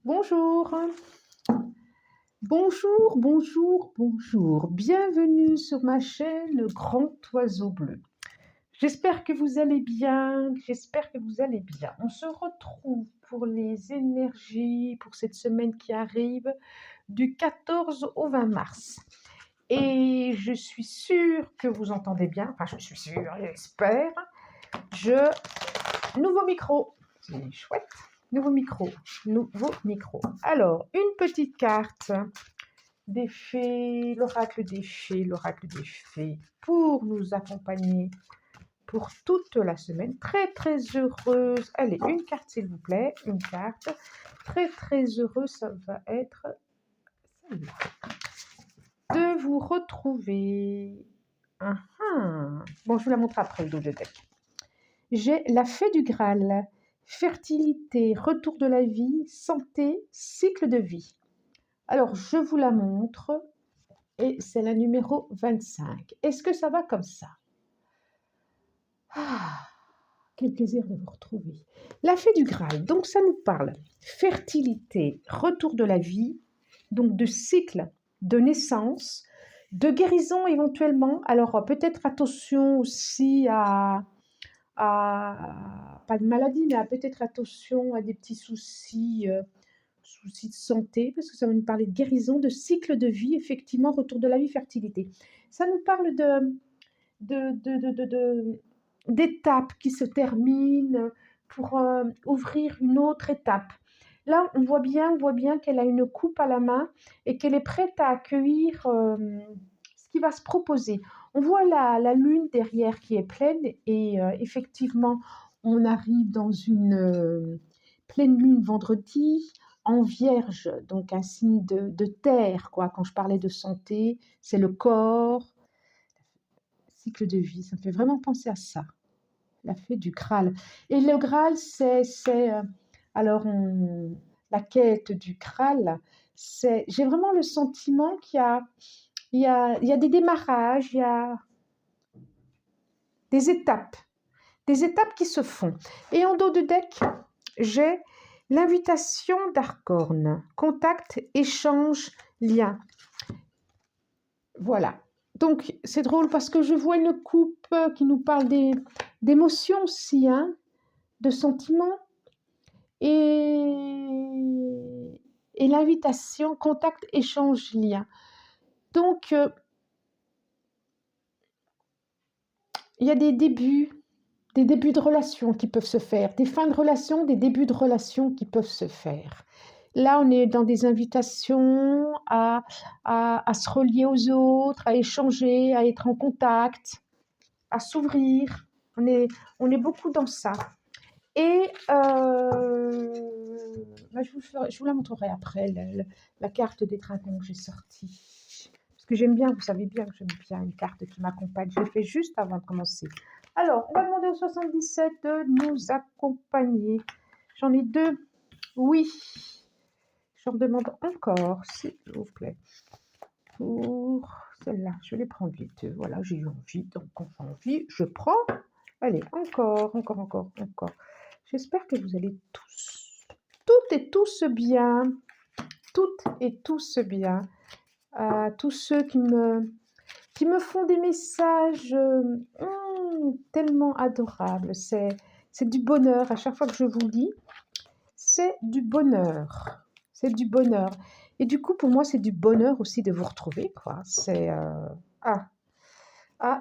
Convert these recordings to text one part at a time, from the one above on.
Bonjour, bonjour, bonjour, bonjour. Bienvenue sur ma chaîne Le Grand Oiseau Bleu. J'espère que vous allez bien, j'espère que vous allez bien. On se retrouve pour les énergies pour cette semaine qui arrive du 14 au 20 mars. Et je suis sûre que vous entendez bien, enfin je suis sûre, j'espère. Nouveau micro, c'est chouette. Nouveau micro, nouveau micro. Alors, une petite carte des fées, l'oracle des fées, pour nous accompagner pour toute la semaine. Très, très heureuse. Allez, une carte, s'il vous plaît. Une carte. Très, très heureuse, ça va être celle-là. De vous retrouver. Bon, je vous la montre après, le dos de deck. J'ai la fée du Graal. Fertilité, retour de la vie, santé, cycle de vie. Alors, je vous la montre et c'est la numéro 25. Est-ce que ça va comme ça? Quel plaisir de vous retrouver. La fée du Graal, donc ça nous parle fertilité, retour de la vie, donc de cycle, de naissance, de guérison éventuellement. Alors, peut-être attention aussi pas de maladie, mais peut-être attention à des petits soucis, soucis de santé, parce que ça va nous parler de guérison, de cycle de vie, effectivement, retour de la vie, fertilité. Ça nous parle d'étapes qui se terminent pour ouvrir une autre étape. Là, on voit bien qu'elle a une coupe à la main et qu'elle est prête à accueillir ce qui va se proposer. On voit la lune derrière qui est pleine et effectivement, on arrive dans une pleine lune vendredi en vierge, donc un signe de terre, quoi. Quand je parlais de santé, c'est le corps, cycle de vie, ça me fait vraiment penser à ça, la fée du Graal. Et le Graal, alors, la quête du Graal, j'ai vraiment le sentiment qu'il y a des démarrages, il y a des étapes qui se font. Et en dos de deck, j'ai l'invitation d'Arcorne, contact, échange, lien. Voilà. Donc, c'est drôle parce que je vois une coupe qui nous parle d'émotions aussi, hein, de sentiments. Et l'invitation, contact, échange, lien. Donc, il y a des débuts de relations qui peuvent se faire, des fins de relations, des débuts de relations qui peuvent se faire. Là, on est dans des invitations à se relier aux autres, à échanger, à être en contact, à s'ouvrir. On est beaucoup dans ça. Et je vous la montrerai après, la carte des dragons que j'ai sortie. Parce que j'aime bien, vous savez bien que j'aime bien une carte qui m'accompagne. Je l'ai fait juste avant de commencer. Alors, on va demander au 77 de nous accompagner. J'en ai deux. Oui. J'en demande encore, s'il vous plaît. Pour celle-là, je vais les prendre vite. Voilà, j'ai eu envie, donc quand j'ai envie, je prends. Allez, encore. J'espère que vous allez toutes et tous bien, tous ceux qui me font des messages tellement adorables. C'est du bonheur. À chaque fois que je vous lis, c'est du bonheur. C'est du bonheur. Et du coup, pour moi, c'est du bonheur aussi de vous retrouver, quoi. C'est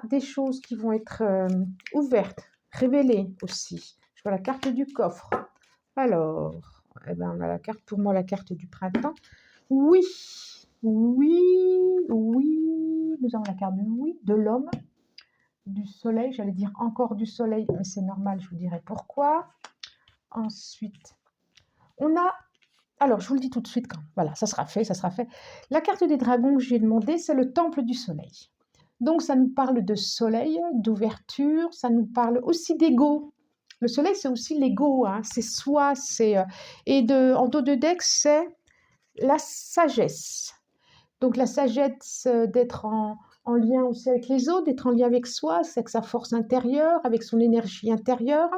des choses qui vont être ouvertes, révélées aussi. Je vois la carte du coffre. Alors, on a la carte, pour moi, la carte du printemps. Oui. Nous avons la carte du oui, de l'homme, du soleil. J'allais dire encore du soleil, mais c'est normal, je vous dirai pourquoi. Ensuite, on a... Alors, je vous le dis tout de suite, voilà, ça sera fait. La carte des dragons que j'ai demandé, c'est le temple du soleil. Donc, ça nous parle de soleil, d'ouverture, ça nous parle aussi d'ego. Le soleil, c'est aussi l'ego, hein, c'est soi, en dos de deck, c'est la sagesse. Donc, la sagesse d'être en lien aussi avec les autres, d'être en lien avec soi, c'est avec sa force intérieure, avec son énergie intérieure.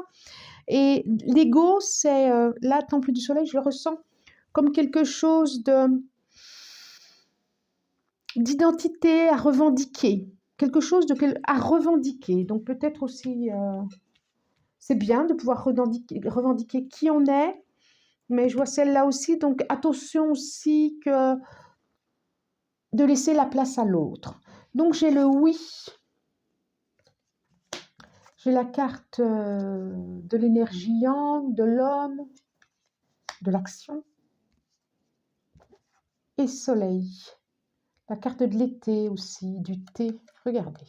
Et l'ego, c'est, là, temple du soleil, je le ressens comme quelque chose d'identité à revendiquer, quelque chose à revendiquer. Donc peut-être aussi, c'est bien de pouvoir revendiquer qui on est, mais je vois celle-là aussi, donc attention aussi que de laisser la place à l'autre. Donc j'ai le oui, j'ai la carte de l'énergie yang, de l'homme, de l'action, et soleil. La carte de l'été aussi, du thé. Regardez.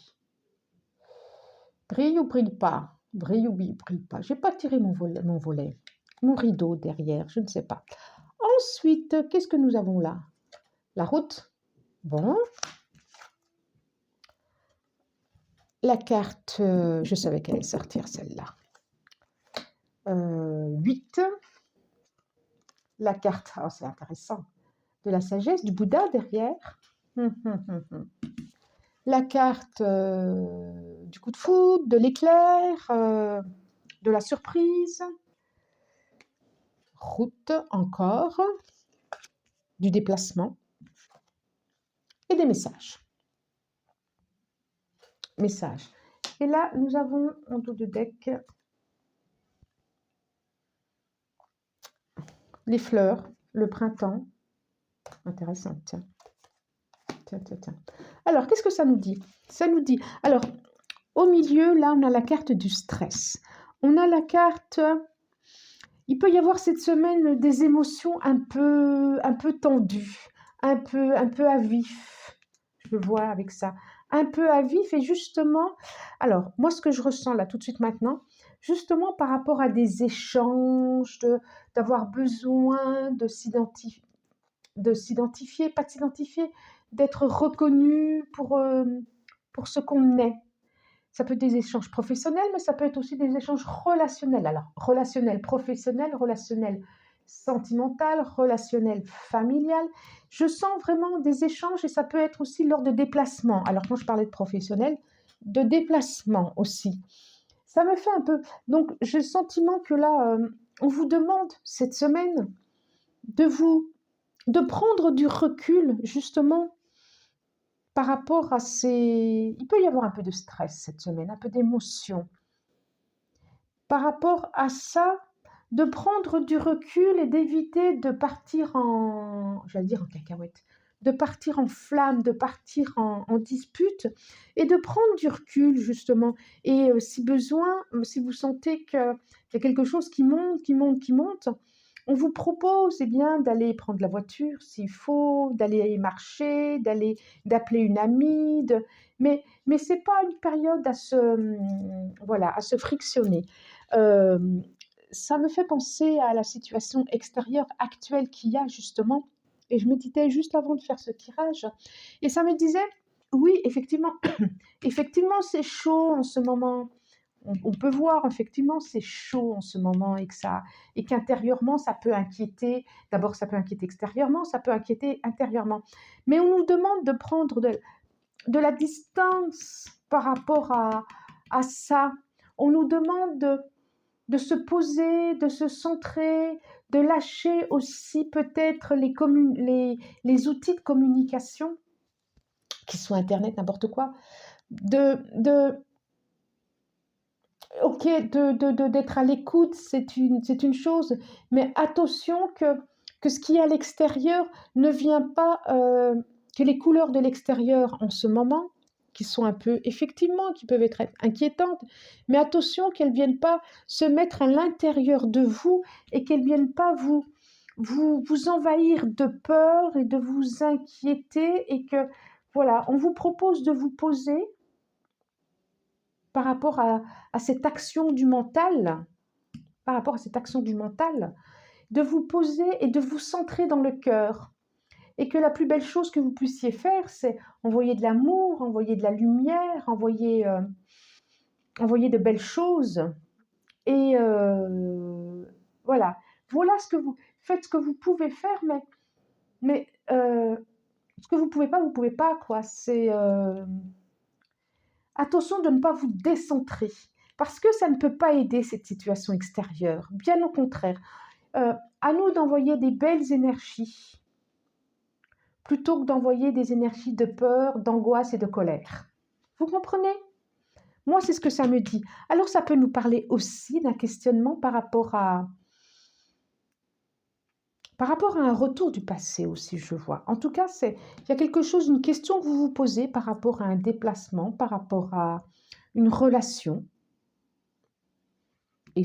Brille ou brille pas? Brille ou brille pas? Je n'ai pas tiré mon rideau derrière, je ne sais pas. Ensuite, qu'est-ce que nous avons là? La route. Bon. La carte, je savais qu'elle allait sortir celle-là. 8. La carte, oh, c'est intéressant, de la sagesse, du Bouddha derrière. La carte du coup de foudre, de l'éclair, de la surprise. Route encore, du déplacement et des messages. Messages. Et là, nous avons en dos de deck les fleurs, le printemps. Intéressant, tiens. Tiens. Alors, qu'est-ce que ça nous dit? Ça nous dit, alors, au milieu, là, on a la carte du stress. On a la carte, il peut y avoir cette semaine des émotions un peu tendues, un peu à vif. Je le vois avec ça. Un peu à vif et justement, alors, moi, ce que je ressens là tout de suite maintenant, justement par rapport à des échanges, d'avoir besoin de s'identifier, pas de s'identifier, d'être reconnu pour ce qu'on est. Ça peut être des échanges professionnels, mais ça peut être aussi des échanges relationnels. Alors, relationnel professionnel, relationnel sentimental, relationnel familial. Je sens vraiment des échanges et ça peut être aussi lors de déplacements. Alors, quand je parlais de professionnel, de déplacement aussi. Ça me fait un peu... Donc, j'ai le sentiment que là, on vous demande cette semaine de prendre du recul, justement, par rapport à ces... Il peut y avoir un peu de stress cette semaine, un peu d'émotion. Par rapport à ça, de prendre du recul et d'éviter de partir j'allais dire en cacahuète, de partir en flamme, de partir en dispute et de prendre du recul justement. Et si besoin, si vous sentez qu'il y a quelque chose qui monte, on vous propose bien d'aller prendre la voiture s'il faut, d'aller marcher, d'appeler une amie, mais ce n'est pas une période à se frictionner. Ça me fait penser à la situation extérieure actuelle qu'il y a justement, et je méditais juste avant de faire ce tirage, et ça me disait, oui, effectivement, effectivement c'est chaud en ce moment, on peut voir effectivement c'est chaud en ce moment et qu'intérieurement ça peut inquiéter, d'abord ça peut inquiéter extérieurement, ça peut inquiéter intérieurement, mais on nous demande de prendre de la distance par rapport à ça, on nous demande de se poser, de se centrer, de lâcher aussi peut-être les outils de communication, qui sont Internet, n'importe quoi, d'être à l'écoute, c'est une chose, mais attention que ce qui est à l'extérieur ne vient pas, que les couleurs de l'extérieur en ce moment, qui sont un peu, effectivement, qui peuvent être inquiétantes, mais attention qu'elles ne viennent pas se mettre à l'intérieur de vous et qu'elles ne viennent pas vous envahir de peur et de vous inquiéter et que, voilà, on vous propose de vous poser par rapport à cette action du mental, de vous poser et de vous centrer dans le cœur. Et que la plus belle chose que vous puissiez faire, c'est envoyer de l'amour, envoyer de la lumière, envoyer de belles choses. Et voilà. Voilà ce que vous faites, ce que vous pouvez faire, mais ce que vous pouvez pas, quoi. C'est attention de ne pas vous décentrer, parce que ça ne peut pas aider cette situation extérieure. Bien au contraire. À nous d'envoyer des belles énergies plutôt que d'envoyer des énergies de peur, d'angoisse et de colère. Vous comprenez? Moi, c'est ce que ça me dit. Alors, ça peut nous parler aussi d'un questionnement par rapport à un retour du passé aussi, je vois. En tout cas, il y a quelque chose, une question que vous vous posez par rapport à un déplacement, par rapport à une relation. Et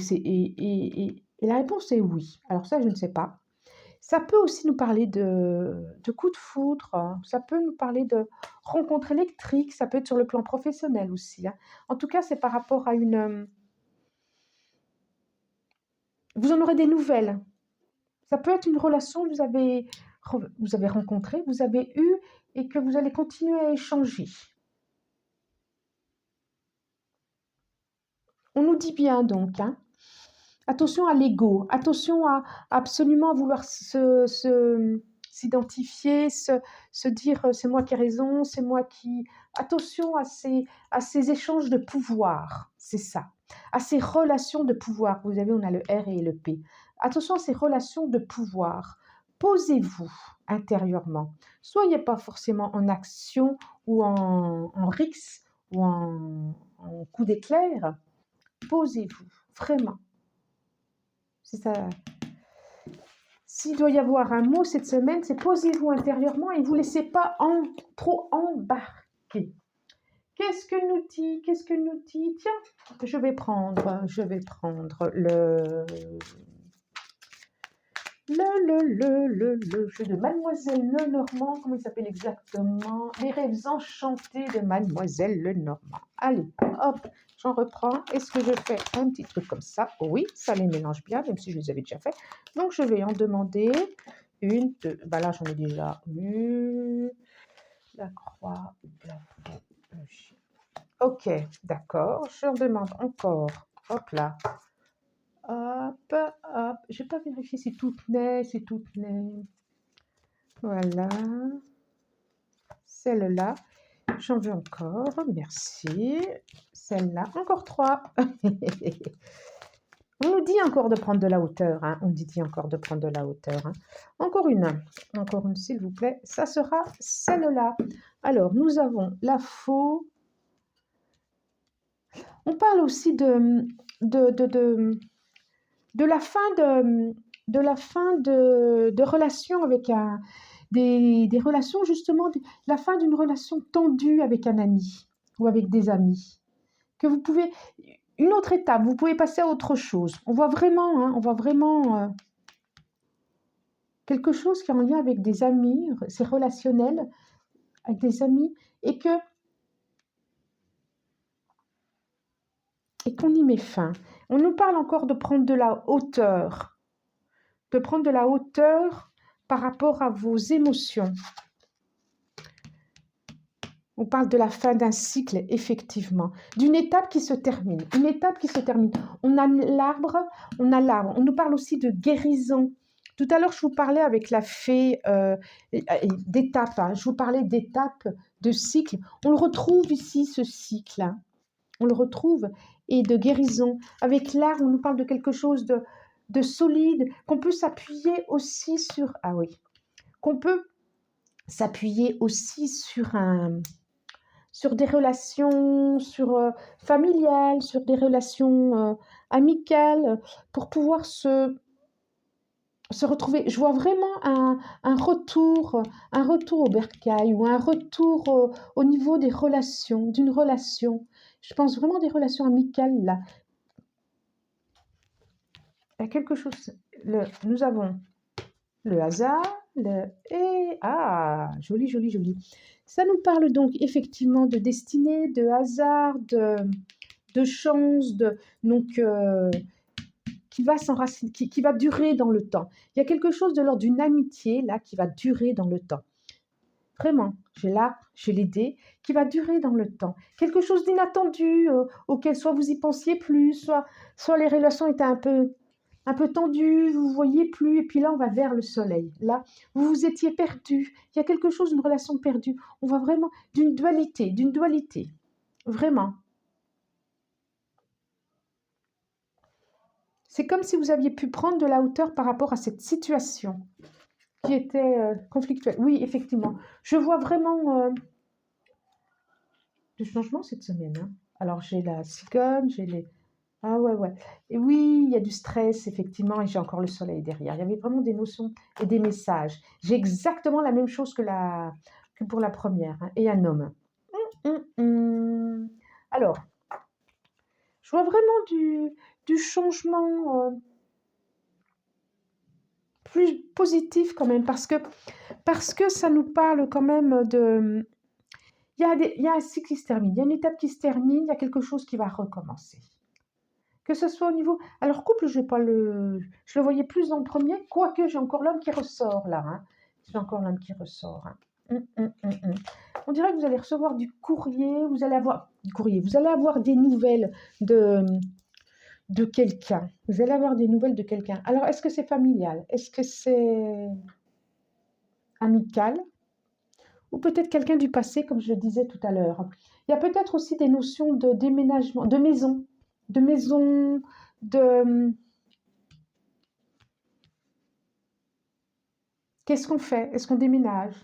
la réponse est oui. Alors ça, je ne sais pas. Ça peut aussi nous parler de coup de foudre, hein. Ça peut nous parler de rencontre électrique, ça peut être sur le plan professionnel aussi, hein. En tout cas, c'est par rapport à vous en aurez des nouvelles. Ça peut être une relation que vous avez rencontrée, vous avez eue et que vous allez continuer à échanger. On nous dit bien donc, hein. Attention à l'ego, attention à absolument vouloir s'identifier, se dire c'est moi qui ai raison, c'est moi qui... Attention à ces échanges de pouvoir, c'est ça. À ces relations de pouvoir. Vous savez, on a le R et le P. Attention à ces relations de pouvoir. Posez-vous intérieurement. Soyez pas forcément en action ou en rixe ou en coup d'éclair. Posez-vous, vraiment. C'est ça. S'il doit y avoir un mot cette semaine, c'est posez-vous intérieurement et ne vous laissez pas trop embarquer. Qu'est-ce que nous dit? Qu'est-ce que nous dit? Tiens, je vais prendre le jeu de Mademoiselle Lenormand. Comment il s'appelle exactement? Les rêves enchantés de Mademoiselle Lenormand. Allez, hop, j'en reprends. Est-ce que je fais un petit truc comme ça? Oui, ça les mélange bien, même si je les avais déjà fait. Donc, je vais en demander une, deux. Bah là, j'en ai déjà une. La croix, la faux, le chien. Ok, d'accord. J'en demande encore. Hop là. Hop, hop. Je n'ai pas vérifié si tout tenait, si tout tenait. Voilà. Celle-là. J'en veux encore. Merci. Celle-là. Encore 3. On nous dit encore de prendre de la hauteur. Hein. On dit encore de prendre de la hauteur. Hein. Encore une. Encore une, s'il vous plaît. Ça sera celle-là. Alors, nous avons la faux. On parle aussi de la fin de relations avec des relations justement, la fin d'une relation tendue avec un ami ou avec des amis. Que vous pouvez, une autre étape, vous pouvez passer à autre chose. On voit vraiment, quelque chose qui est en lien avec des amis, c'est relationnel, avec des amis, et qu'on y met fin. On nous parle encore de prendre de la hauteur, par rapport à vos émotions. On parle de la fin d'un cycle, effectivement, d'une étape qui se termine, une étape qui se termine. On a l'arbre. On nous parle aussi de guérison. Tout à l'heure, je vous parlais avec la fée d'étapes. Hein. Je vous parlais d'étapes, de cycles. On le retrouve ici, ce cycle. Hein. On le retrouve, et de guérison. Avec l'arbre, on nous parle de quelque chose de solide, qu'on peut s'appuyer aussi sur... Ah oui, qu'on peut s'appuyer aussi sur des relations familiales, sur des relations amicales, pour pouvoir se retrouver. Je vois vraiment un retour au bercail, ou un retour au niveau des relations, d'une relation. Je pense vraiment des relations amicales là. Il y a quelque chose. Nous avons le hasard, joli, joli, joli. Ça nous parle donc effectivement de destinée, de hasard, de chance, qui va s'enraciner, qui va durer dans le temps. Il y a quelque chose de l'ordre d'une amitié là qui va durer dans le temps. Vraiment, j'ai l'idée qui va durer dans le temps. Quelque chose d'inattendu auquel soit vous y pensiez plus, soit les relations étaient un peu tendu, vous ne voyez plus, et puis là, on va vers le soleil. Là, vous vous étiez perdu. Il y a quelque chose, une relation perdue. On voit vraiment d'une dualité. Vraiment. C'est comme si vous aviez pu prendre de la hauteur par rapport à cette situation qui était conflictuelle. Oui, effectivement. Je vois vraiment du changement cette semaine, hein. Alors, j'ai la cigogne, j'ai les... Ah ouais, ouais. Et oui, il y a du stress, effectivement, et j'ai encore le soleil derrière. Il y avait vraiment des notions et des messages. J'ai exactement la même chose que pour la première, hein, et un homme. Alors, je vois vraiment du changement plus positif quand même, parce que ça nous parle quand même de... il y a un cycle qui se termine, il y a une étape qui se termine, il y a quelque chose qui va recommencer. Que ce soit au niveau... Alors, couple, je le voyais plus dans le premier, quoique j'ai encore l'homme qui ressort là, hein. J'ai encore l'homme qui ressort, hein. On dirait que vous allez recevoir du courrier, vous allez avoir du courrier, vous allez avoir des nouvelles de quelqu'un. Vous allez avoir des nouvelles de quelqu'un. Alors, est-ce que c'est familial? Est-ce que c'est amical? Ou peut-être quelqu'un du passé, comme je le disais tout à l'heure. Il y a peut-être aussi des notions de déménagement, de maison, de... Qu'est-ce qu'on fait? Est-ce qu'on déménage?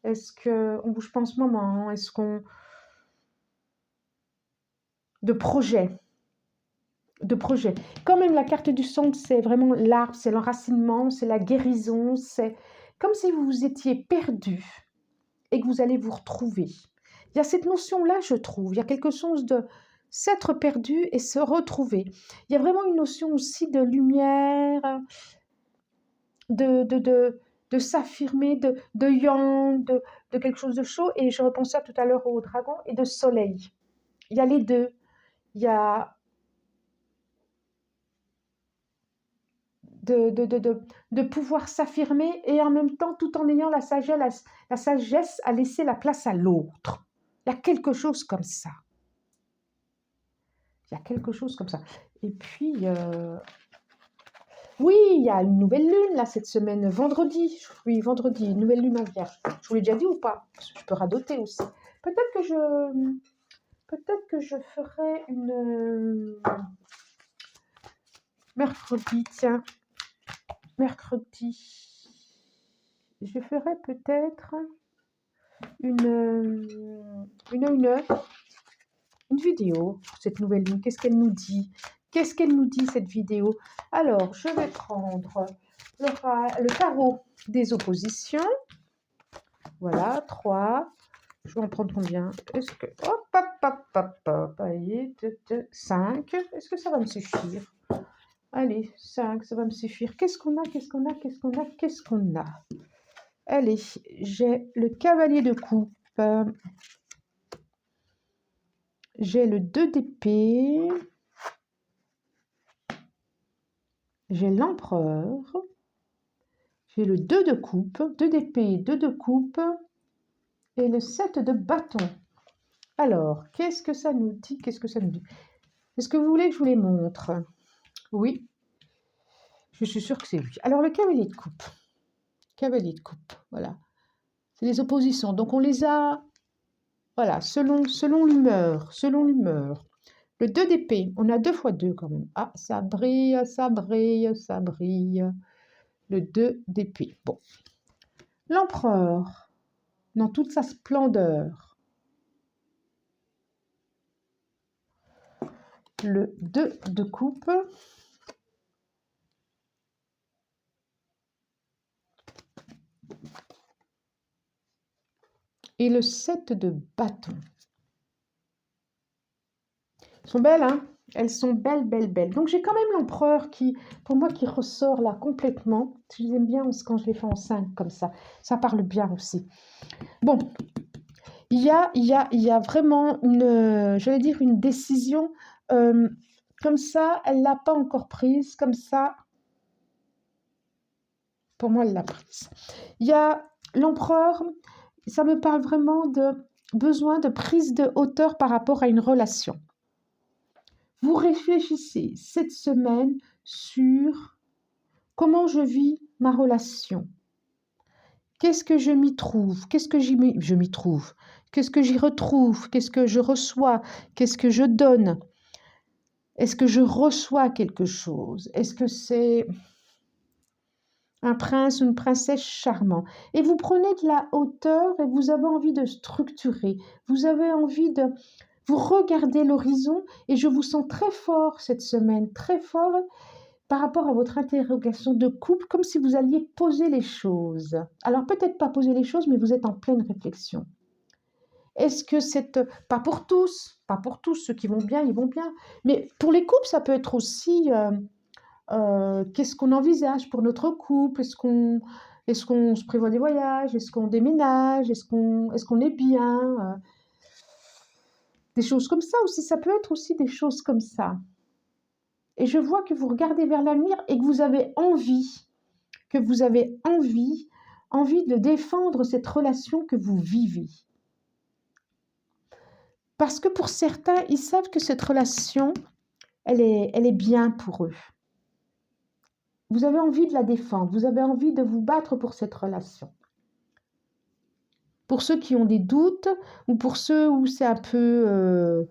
Est-ce qu'on bouge pas en ce moment? Est-ce qu'on... De projet. De projet. Quand même, la carte du centre, c'est vraiment l'arbre, c'est l'enracinement, c'est la guérison, c'est comme si vous vous étiez perdu et que vous allez vous retrouver. Il y a cette notion-là, je trouve. Il y a quelque chose de s'être perdu et se retrouver. Il y a vraiment une notion aussi de lumière, de s'affirmer, de yang, de quelque chose de chaud. Et je repensais tout à l'heure au dragon et de soleil. Il y a les deux. Il y a de pouvoir s'affirmer et en même temps, tout en ayant la sagesse à laisser la place à l'autre. Il y a quelque chose comme ça. Il y a quelque chose comme ça. Et puis, oui, il y a une nouvelle lune, là, cette semaine, vendredi. Oui, vendredi, une nouvelle lune en Vierge. Je vous l'ai déjà dit ou pas? Parce que je peux radoter aussi. Peut-être que je ferai une... mercredi, tiens. Mercredi. Je ferai peut-être une vidéo sur cette nouvelle lune. Qu'est-ce qu'elle nous dit? Qu'est-ce qu'elle nous dit, cette vidéo? Alors, je vais prendre le tarot des oppositions. Voilà, 3. Je vais en prendre combien? Est-ce que... Hop, hop, hop, hop, hop. Allez, 5. Est-ce que ça va me suffire? Allez, 5, ça va me suffire. Qu'est-ce qu'on a? Qu'est-ce qu'on a? Qu'est-ce qu'on a? Qu'est-ce qu'on a? Allez, j'ai le cavalier de coupe. J'ai le 2 d'épée. J'ai l'empereur. J'ai le 2 de coupe, 2 d'épée, 2 de coupe et le 7 de bâton. Alors, qu'est-ce que ça nous dit? Qu'est-ce que ça nous dit? Est-ce que vous voulez que je vous les montre? Oui, je suis sûre que c'est lui. Alors, le cavalier de coupe. Cavalier de coupe, voilà. C'est les oppositions. Donc, on les a, voilà, selon l'humeur, selon l'humeur. Le 2 d'épée, on a 2 fois 2 quand même. Ah, ça brille, ça brille, ça brille. Le 2 d'épée. Bon. L'empereur, dans toute sa splendeur. Le 2 de coupe. Et le 7 de bâton. Elles sont belles, hein? Elles sont belles, belles, belles. Donc, j'ai quand même l'empereur qui, pour moi, qui ressort là complètement. Je les aime bien quand je les fais en 5 comme ça. Ça parle bien aussi. Bon, il y a vraiment une, j'allais dire, une décision comme ça. Elle ne l'a pas encore prise. Comme ça, pour moi, elle l'a prise. Il y a l'empereur. Ça me parle vraiment de besoin de prise de hauteur par rapport à une relation. Vous réfléchissez cette semaine sur comment je vis ma relation. Qu'est-ce que je m'y trouve? Qu'est-ce que je m'y trouve? Qu'est-ce que j'y retrouve? Qu'est-ce que je reçois? Qu'est-ce que je donne? Est-ce que je reçois quelque chose? Est-ce que c'est un prince ou une princesse charmant? Et vous prenez de la hauteur et vous avez envie de structurer. Vous avez envie de... Vous regardez l'horizon et je vous sens très fort cette semaine, très fort par rapport à votre interrogation de couple, comme si vous alliez poser les choses. Alors peut-être pas poser les choses, mais vous êtes en pleine réflexion. Est-ce que c'est... pas pour tous, ceux qui vont bien, ils vont bien. Mais pour les couples, ça peut être aussi... qu'est-ce qu'on envisage pour notre couple? Est-ce qu'on se prévoit des voyages? Est-ce qu'on déménage? Est-ce qu'on est bien? Des choses comme ça aussi, ça peut être aussi des choses comme ça. Et je vois que vous regardez vers l'avenir et que vous avez envie de défendre cette relation que vous vivez. Parce que pour certains, ils savent que cette relation, elle est bien pour eux. Vous avez envie de la défendre, vous avez envie de vous battre pour cette relation. Pour ceux qui ont des doutes ou pour ceux où c'est un peu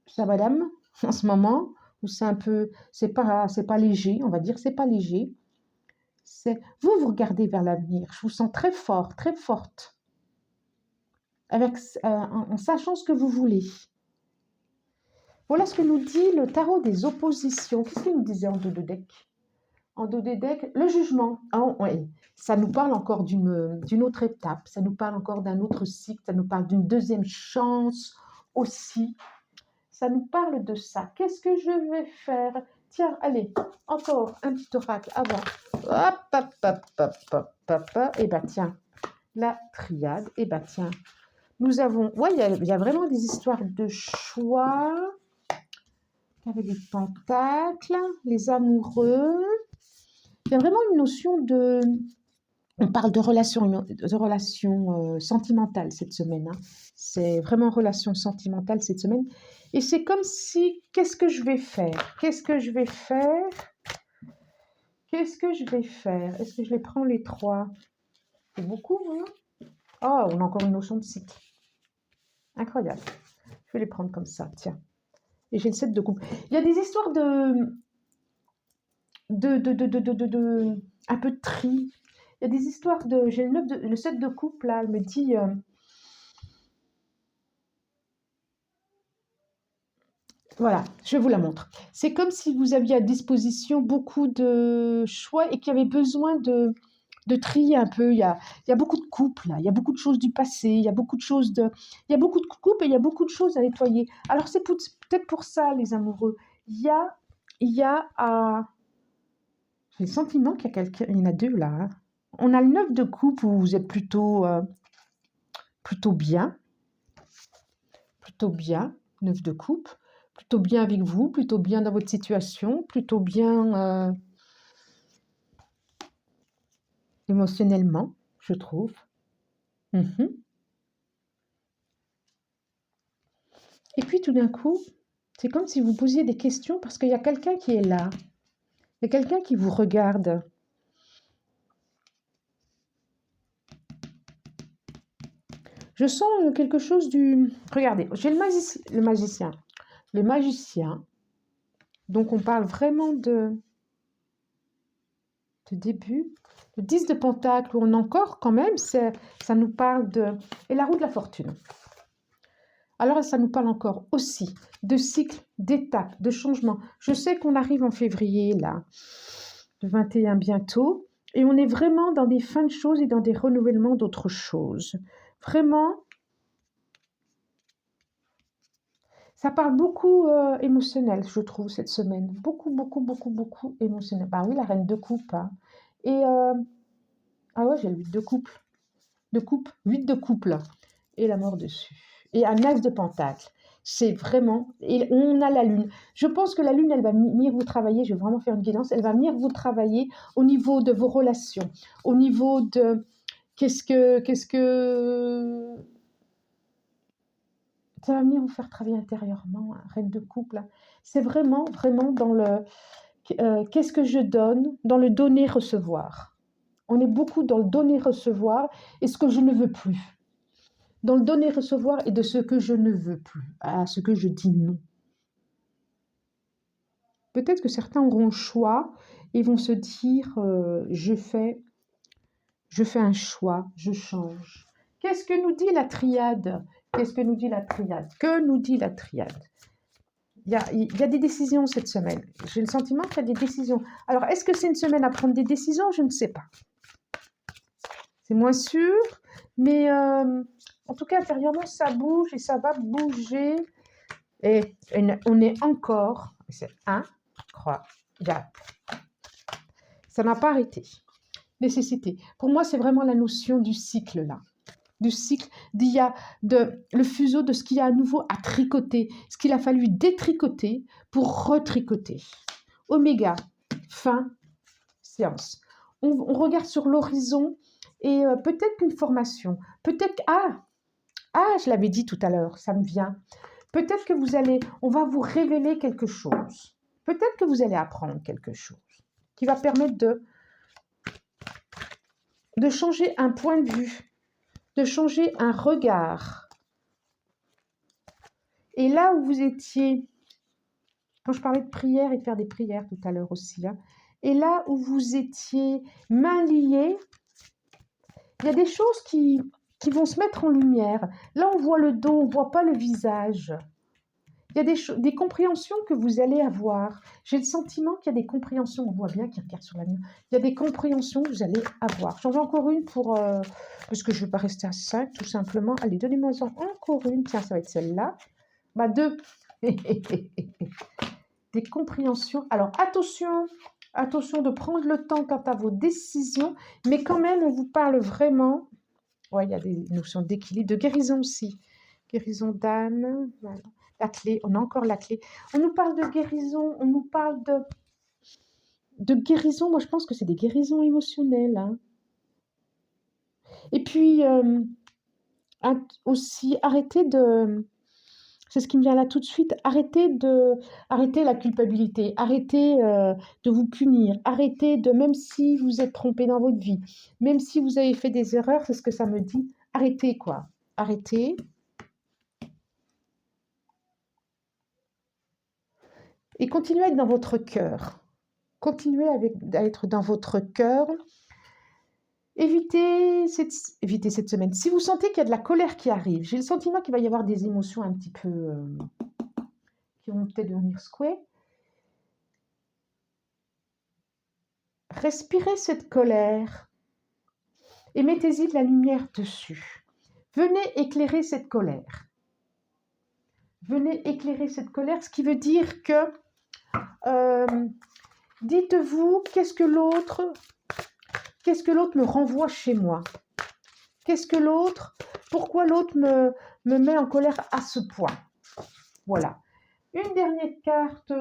ça madame en ce moment, où c'est un peu, c'est pas léger, on va dire, c'est pas léger. Vous regardez vers l'avenir. Je vous sens très fort, très forte, en sachant ce que vous voulez. Voilà ce que nous dit le tarot des oppositions. Qu'est-ce qu'il nous disait en dos de deck? En dos de deck, le jugement. Ah, ouais. Ça nous parle encore d'une autre étape, ça nous parle encore d'un autre cycle, ça nous parle d'une deuxième chance aussi. Ça nous parle de ça. Qu'est-ce que je vais faire? Tiens, allez, encore un petit oracle avant. Hop, hop, hop, hop, hop, hop, hop. Et bien, tiens, la triade. Et bien, tiens, nous avons... Ouais, il y a vraiment des histoires de choix. Avec les pentacles, les amoureux. Il y a vraiment une notion de... On parle de relations sentimentales cette semaine. Hein. C'est vraiment relation sentimentale cette semaine. Et c'est comme si, qu'est-ce que je vais faire? Qu'est-ce que je vais faire? Qu'est-ce que je vais faire? Est-ce que je les prends les trois? C'est beaucoup, hein? Oh, on a encore une notion de cycle. Incroyable. Je vais les prendre comme ça, tiens. Et j'ai le 7 de coupe. Il y a des histoires un peu de tri. Il y a des histoires de... J'ai le 7 de coupe, là, elle me dit... Voilà, je vous la montre. C'est comme si vous aviez à disposition beaucoup de choix et qu'il y avait besoin de trier un peu. Il y a beaucoup de couples, là. Il y a beaucoup de choses du passé, il y a beaucoup de choses il y a beaucoup de couples et il y a beaucoup de choses à nettoyer. Alors c'est peut-être pour ça, les amoureux. Il y a à... J'ai le sentiment qu'il y a quelqu'un, il y en a deux là. Hein. On a le 9 de coupe où vous êtes plutôt bien, 9 de coupe, plutôt bien avec vous, plutôt bien dans votre situation, plutôt bien émotionnellement, je trouve. Mhm. Et puis tout d'un coup, c'est comme si vous posiez des questions parce qu'il y a quelqu'un qui est là. Il y a quelqu'un qui vous regarde. Je sens quelque chose du... Regardez, j'ai le magicien. Le magicien. Donc on parle vraiment de début. Le 10 de pentacle, où on a encore quand même, ça nous parle de... Et la roue de la fortune. Alors ça nous parle encore aussi de cycle, d'étapes, de changements. Je sais qu'on arrive en février, là, le 21 bientôt, et on est vraiment dans des fins de choses et dans des renouvellements d'autres choses. Vraiment, ça parle beaucoup émotionnel, je trouve, cette semaine. Beaucoup, beaucoup, beaucoup, beaucoup émotionnel. Bah oui, la reine de coupe. Hein. Et, ah ouais, j'ai le 8 de coupe. 8 de coupe, là. Et la mort dessus. Et un as de pentacle. C'est vraiment... Et on a la lune. Je pense que la lune, elle va venir vous travailler. Je vais vraiment faire une guidance. Elle va venir vous travailler au niveau de vos relations. Au niveau de... Qu'est-ce que... Ça va venir vous faire travailler intérieurement, hein, reine de couple. Hein. C'est vraiment, vraiment dans le... qu'est-ce que je donne? Dans le donner-recevoir. On est beaucoup dans le donner-recevoir et ce que je ne veux plus. dans le donner-recevoir et de ce que je ne veux plus, à ce que je dis non. Peut-être que certains auront le choix et vont se dire je fais un choix, je change. Qu'est-ce que nous dit la triade? Qu'est-ce que nous dit la triade? Que nous dit la triade? Il y a des décisions cette semaine. J'ai le sentiment qu'il y a des décisions. Alors, est-ce que c'est une semaine à prendre des décisions? Je ne sais pas. C'est moins sûr, mais en tout cas, intérieurement, ça bouge et ça va bouger. Et on est encore, c'est incroyable. Ça n'a pas arrêté. Nécessité. Pour moi, c'est vraiment la notion du cycle là. Du cycle, le fuseau de ce qu'il y a à nouveau à tricoter, ce qu'il a fallu détricoter pour retricoter. Oméga, fin, séance. On regarde sur l'horizon et peut-être qu'une formation, peut-être je l'avais dit tout à l'heure, ça me vient. Peut-être que on va vous révéler quelque chose. Peut-être que vous allez apprendre quelque chose qui va permettre de changer un point de vue, de changer un regard. Et là où vous étiez, quand je parlais de prière et de faire des prières tout à l'heure aussi, et là où vous étiez mains liées, il y a des choses qui vont se mettre en lumière. Là, on voit le dos, on ne voit pas le visage. Il y a des compréhensions que vous allez avoir. J'ai le sentiment qu'il y a des compréhensions. On voit bien qu'il regarde sur la mienne. Il y a des compréhensions que vous allez avoir. J'en veux encore une parce que je ne vais pas rester à 5, tout simplement. Allez, donnez-moi encore une. Tiens, ça va être celle-là. 2. Des compréhensions. Alors, attention de prendre le temps quant à vos décisions. Mais quand même, on vous parle vraiment. Ouais, il y a des notions d'équilibre, de guérison aussi. Guérison d'âme. Voilà. La clé, on a encore la clé. On nous parle de guérison, on nous parle de guérison. Moi, je pense que c'est des guérisons émotionnelles. Et puis, aussi, c'est ce qui me vient là tout de suite, arrêtez la culpabilité, arrêtez de vous punir, arrêtez même si vous êtes trompé dans votre vie, même si vous avez fait des erreurs, c'est ce que ça me dit, arrêtez quoi, arrêtez. Et continuez à être dans votre cœur. Continuez à être dans votre cœur. Évitez cette semaine. Si vous sentez qu'il y a de la colère qui arrive, j'ai le sentiment qu'il va y avoir des émotions un petit peu qui vont peut-être devenir secouées. Respirez cette colère et mettez-y de la lumière dessus. Venez éclairer cette colère. Venez éclairer cette colère, ce qui veut dire que dites-vous, qu'est-ce que l'autre me renvoie chez moi? Pourquoi l'autre me met en colère à ce point? Voilà. Une dernière carte,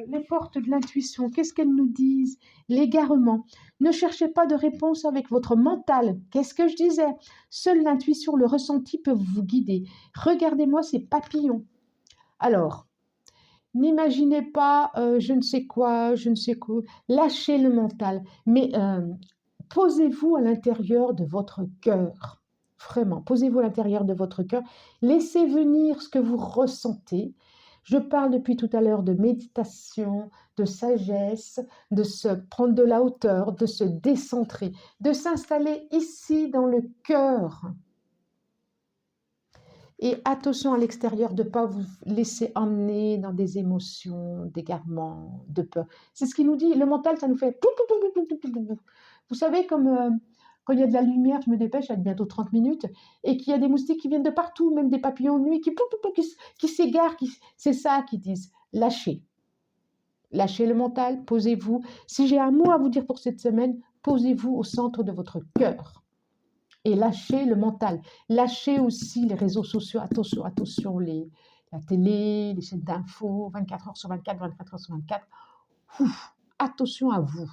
les portes de l'intuition, qu'est-ce qu'elles nous disent? L'égarement. Ne cherchez pas de réponse avec votre mental. Qu'est-ce que je disais? Seule l'intuition, le ressenti peuvent vous guider. Regardez-moi ces papillons. Alors, n'imaginez pas je ne sais quoi. Lâchez le mental. Mais posez-vous à l'intérieur de votre cœur. Vraiment, posez-vous à l'intérieur de votre cœur. Laissez venir ce que vous ressentez. Je parle depuis tout à l'heure de méditation, de sagesse, de se prendre de la hauteur, de se décentrer, de s'installer ici dans le cœur. Et attention à l'extérieur, de ne pas vous laisser emmener dans des émotions, d'égarement, de peur. C'est ce qu'il nous dit. Le mental, ça nous fait... Vous savez, comme quand il y a de la lumière, je me dépêche, il y a bientôt 30 minutes, et qu'il y a des moustiques qui viennent de partout, même des papillons de nuit, qui s'égarent. C'est ça qu'ils disent. Lâchez. Lâchez le mental, posez-vous. Si j'ai un mot à vous dire pour cette semaine, posez-vous au centre de votre cœur. Et lâchez le mental. Lâchez aussi les réseaux sociaux. Attention, la télé, les chaînes d'infos, 24 heures sur 24, 24 heures sur 24. Attention à vous.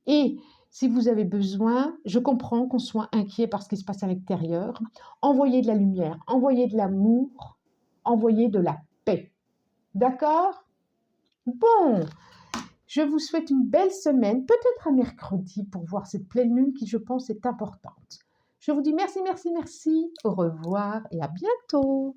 Et si vous avez besoin, je comprends qu'on soit inquiet par ce qui se passe à l'extérieur. Envoyez de la lumière, envoyez de l'amour, envoyez de la paix. D'accord? Bon, je vous souhaite une belle semaine, peut-être un mercredi pour voir cette pleine lune qui, je pense, est importante. Je vous dis merci, merci, merci. Au revoir et à bientôt.